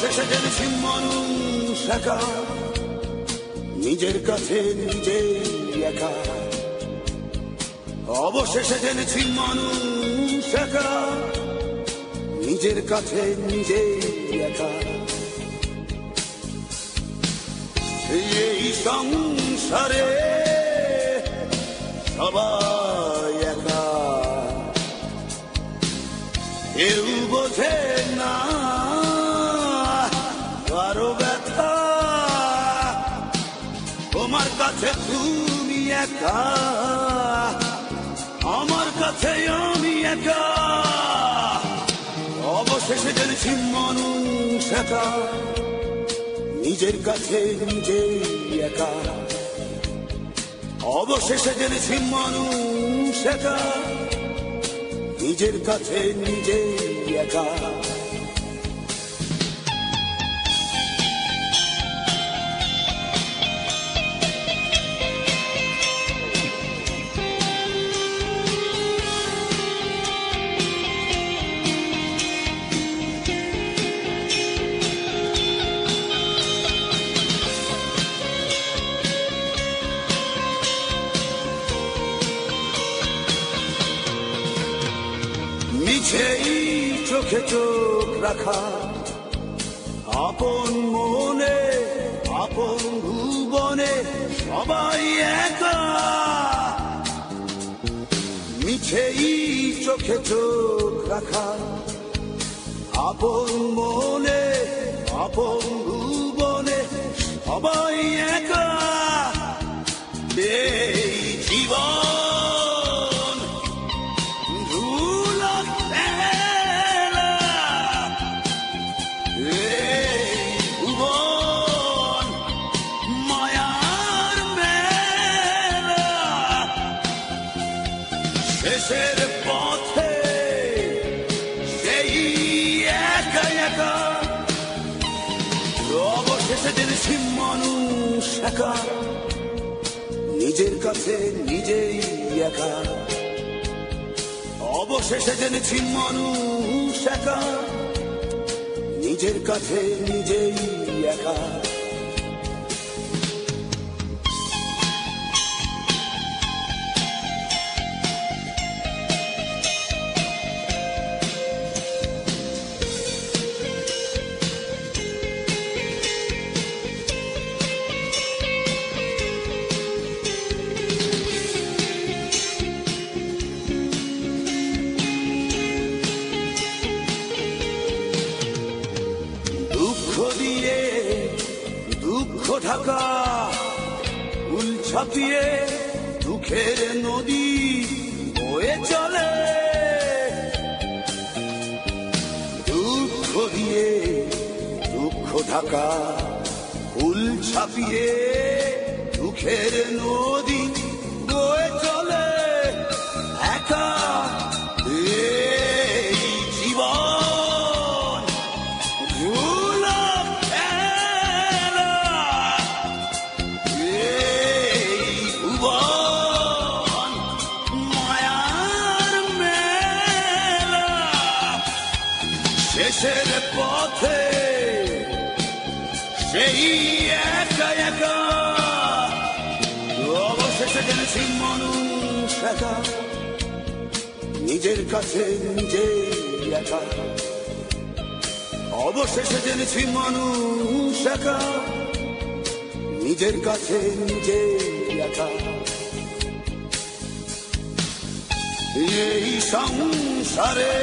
অবশেষে জেনেছি মানুষ একা, নিজের কাছে নিজেই একা। অবশেষে জেনেছি মানুষ একা, নিজের কাছে নিজেই একা। এই সংসারে সবাই একা, কেউ বোঝে না কারো ব্যথা। তোমার কাছে তুমি একা, আমার কাছে আমি একা। অবশেষে জেনেছি মানুষ একা, নিজের কাছে নিজেই একা। অবশেষে জেনেছি মানুষ একা, নিজের কাছে নিজেই একা। মিছেই চোখে চোখ রাখা, আপন মনে আপন ভুবনে সবাই একা। মিছেই চোখে চোখ রাখা, আপন মনে আপন ভুবনে সবাই একা। এই জীবন ধুলো ফেলা, এই ভুবন মায়ার মেলা। শেষের পথে সেই একা একা। অবশেষে জেনেছি মানুষ একা, নিজের কাছে নিজেই একা। অবশেষে জেনেছি মানুষ একা, নিজের কাছে নিজেই একা। দুঃখ ঢাকা ফুল ছাপিয়ে দুঃখের নদী বয়ে চলে। দুঃখ দিয়ে দুঃখ ঢাকা ফুল ছাপিয়ে দুঃখের নদী বয়ে চলে একা। এই জীবন ধুলো ফেলা, এই ভুবন মায়ার মেলা। শেষের পথে সেই একা একা। অবশেষে জেনেছি মানুষ একা, নিজের কাছে নিজেই একা। অবশেষে জেনেছি মানুষ একা, নিজের কাছে নিজেই একা। এই সংসারে